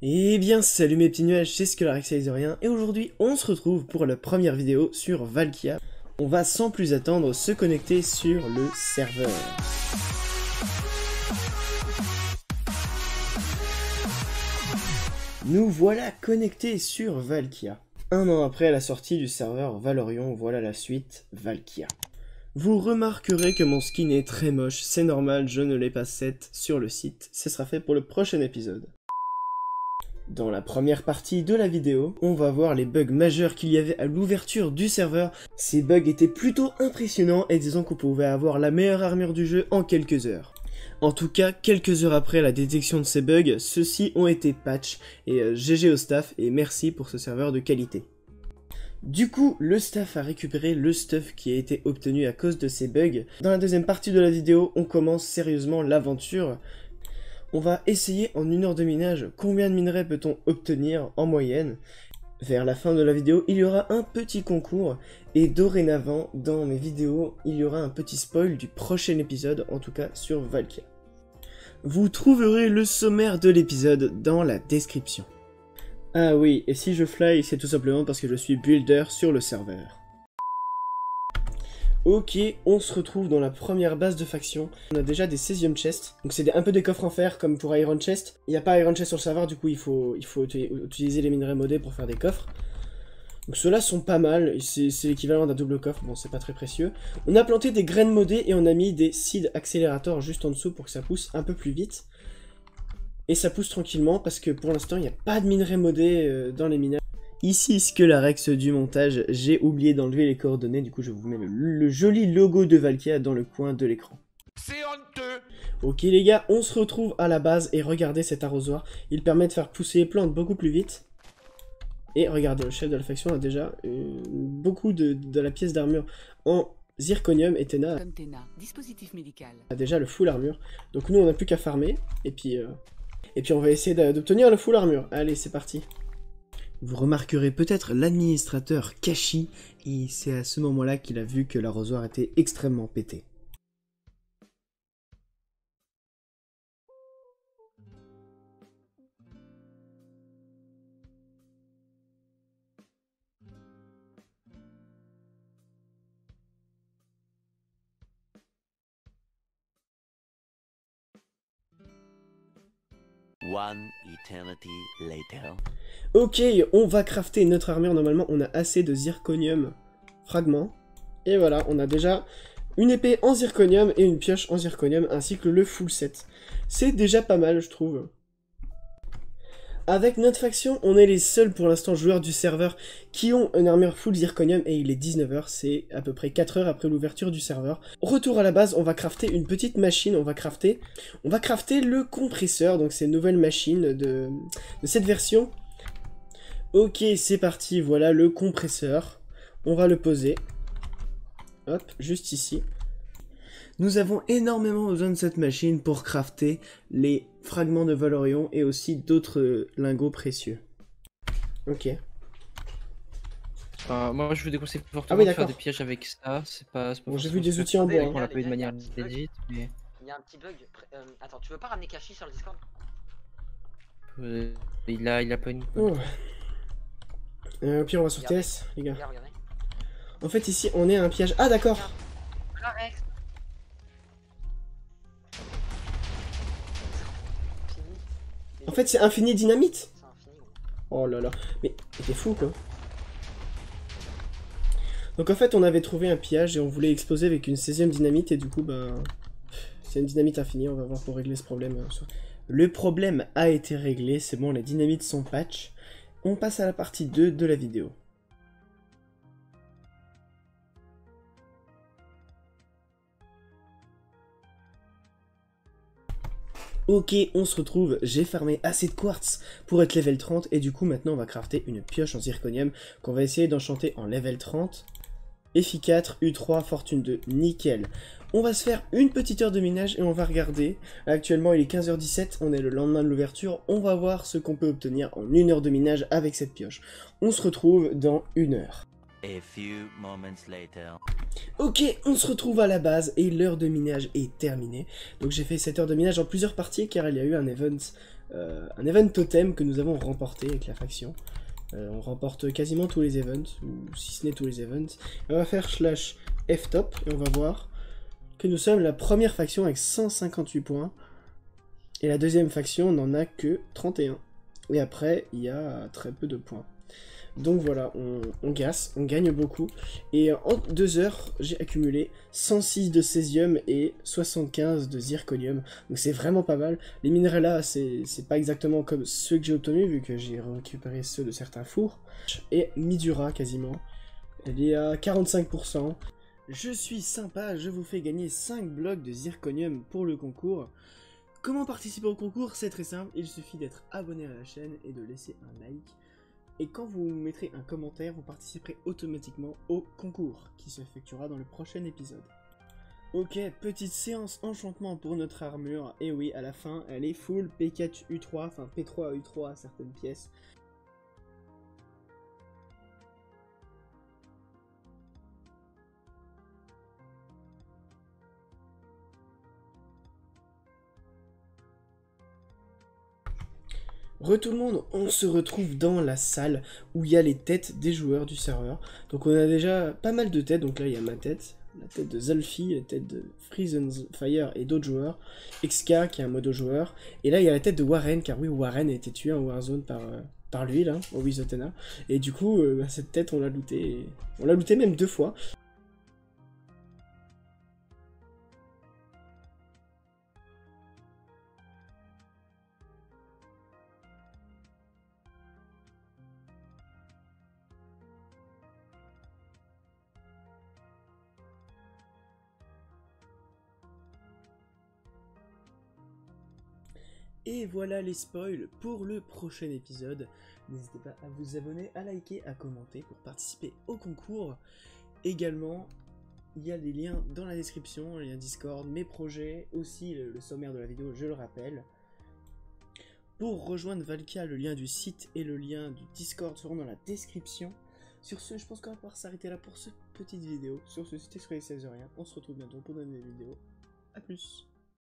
Eh bien salut mes petits nuages, c'est Scholarxaizerien et aujourd'hui on se retrouve pour la première vidéo sur Valkia. On va sans plus attendre se connecter sur le serveur. Nous voilà connectés sur Valkia. Un an après la sortie du serveur Valorion, voilà la suite Valkia. Vous remarquerez que mon skin est très moche, c'est normal, je ne l'ai pas set sur le site, ce sera fait pour le prochain épisode. Dans la première partie de la vidéo, on va voir les bugs majeurs qu'il y avait à l'ouverture du serveur. Ces bugs étaient plutôt impressionnants et disons qu'on pouvait avoir la meilleure armure du jeu en quelques heures. En tout cas, quelques heures après la détection de ces bugs, ceux-ci ont été patch et GG au staff et merci pour ce serveur de qualité. Du coup, le staff a récupéré le stuff qui a été obtenu à cause de ces bugs. Dans la deuxième partie de la vidéo, on commence sérieusement l'aventure. On va essayer en 1 heure de minage combien de minerais peut-on obtenir en moyenne. Vers la fin de la vidéo, il y aura un petit concours et dorénavant, dans mes vidéos, il y aura un petit spoil du prochain épisode, en tout cas sur Valkia. Vous trouverez le sommaire de l'épisode dans la description. Ah oui, et si je fly, c'est tout simplement parce que je suis builder sur le serveur. Ok, on se retrouve dans la première base de faction. On a déjà des Cesium Chests. Donc c'est un peu des coffres en fer comme pour Iron Chest. Il n'y a pas Iron Chest sur le serveur, du coup il faut utiliser les minerais modés pour faire des coffres. Donc ceux-là sont pas mal, c'est l'équivalent d'un double coffre, bon c'est pas très précieux. On a planté des graines modées et on a mis des seed accélérateurs juste en dessous pour que ça pousse un peu plus vite. Et ça pousse tranquillement parce que pour l'instant il n'y a pas de minerais modés dans les minages. Ici, Scholarx du montage, j'ai oublié d'enlever les coordonnées, du coup je vous mets le joli logo de Valkia dans le coin de l'écran. C'est honteux. Ok les gars, on se retrouve à la base et regardez cet arrosoir, il permet de faire pousser les plantes beaucoup plus vite. Et regardez, le chef de la faction a déjà beaucoup de la pièce d'armure en zirconium et Tena Comme Tena, dispositif médical. a déjà le full armure. Donc nous on n'a plus qu'à farmer, et puis on va essayer d'obtenir le full armure. Allez, c'est parti. Vous remarquerez peut-être l'administrateur Kashi, et c'est à ce moment-là qu'il a vu que l'arrosoir était extrêmement pété. One eternity later. Ok, on va crafter notre armure. Normalement, on a assez de zirconium fragments. Et voilà, on a déjà une épée en zirconium et une pioche en zirconium, ainsi que le full set. C'est déjà pas mal, je trouve. Avec notre faction, on est les seuls pour l'instant joueurs du serveur qui ont une armure full zirconium et il est 19 h, c'est à peu près 4 heures après l'ouverture du serveur. Retour à la base, on va crafter une petite machine, on va crafter le compresseur, donc c'est une nouvelle machine de cette version. Ok, c'est parti, voilà le compresseur. On va le poser. Hop, juste ici. Nous avons énormément besoin de cette machine pour crafter les fragments de Valorion et aussi d'autres lingots précieux. Ok. Moi je vous déconseille fortement oui, de faire d'accord. des pièges avec ça, c'est pas Bon, j'ai forcément vu des super outils en bois, pratique, hein. on l'a pas eu de manière legit, mais Il y a un petit bug. Attends, tu veux pas ramener Kashi sur le Discord? il a pas une... Oh. Au pire, on va sur Regardez. TS, les gars. Regardez. En fait, ici, on est à un piège. Ah, d'accord. Arrête. Fini. En fait, c'est infini dynamite. C'est infini. Oh là là. Mais t'es fou, quoi. Donc, en fait, on avait trouvé un pillage et on voulait exploser avec une 16e dynamite. Et du coup, ben... c'est une dynamite infinie. On va voir pour régler ce problème. Le problème a été réglé. C'est bon, les dynamites sont patch. On passe à la partie 2 de la vidéo. Ok, on se retrouve, j'ai farmé assez de quartz pour être level 30 et du coup maintenant on va crafter une pioche en zirconium qu'on va essayer d'enchanter en level 30. Fi4, U3, Fortune 2, nickel. On va se faire une petite heure de minage et on va regarder. Actuellement il est 15h17, on est le lendemain de l'ouverture, on va voir ce qu'on peut obtenir en 1 heure de minage avec cette pioche. On se retrouve dans 1 heure. A few moments later. Ok, on se retrouve à la base et l'heure de minage est terminée. Donc j'ai fait cette heure de minage en plusieurs parties car il y a eu un event un event totem que nous avons remporté avec la faction. On remporte quasiment tous les events, ou si ce n'est tous les events. Et on va faire slash ftop et on va voir que nous sommes la première faction avec 158 points. Et la deuxième faction n'en a que 31. Et après, il y a très peu de points. Donc voilà, on gasse, on gagne beaucoup. Et en 2 heures, j'ai accumulé 106 de césium et 75 de zirconium. Donc c'est vraiment pas mal. Les minerais là, c'est pas exactement comme ceux que j'ai obtenus, vu que j'ai récupéré ceux de certains fours. Et Midura quasiment. Elle est à 45%. Je suis sympa, je vous fais gagner 5 blocs de zirconium pour le concours. Comment participer au concours? C'est très simple, il suffit d'être abonné à la chaîne et de laisser un like. Et quand vous mettrez un commentaire, vous participerez automatiquement au concours, qui s'effectuera dans le prochain épisode. Ok, petite séance enchantement pour notre armure, et oui, à la fin, elle est full P4 U3, enfin P3 U3 à certaines pièces. Tout le monde, on se retrouve dans la salle où il y a les têtes des joueurs du serveur. Donc on a déjà pas mal de têtes, donc là il y a ma tête, la tête de Zalfi, la tête de Freezen Fire et d'autres joueurs, XK qui est un modo joueur, et là il y a la tête de Warren, car oui, Warren a été tué en Warzone par lui là, au Wizotena, et du coup cette tête on l'a lootée même 2 fois. Et voilà les spoils pour le prochain épisode. N'hésitez pas à vous abonner, à liker, à commenter pour participer au concours. Également, il y a des liens dans la description, les liens Discord, mes projets, aussi le sommaire de la vidéo, je le rappelle. Pour rejoindre Valkia, le lien du site et le lien du Discord seront dans la description. Sur ce, je pense qu'on va pouvoir s'arrêter là pour cette petite vidéo. Sur ce, c'était Soyez 16 rien. On se retrouve bientôt pour une nouvelle vidéo. A plus.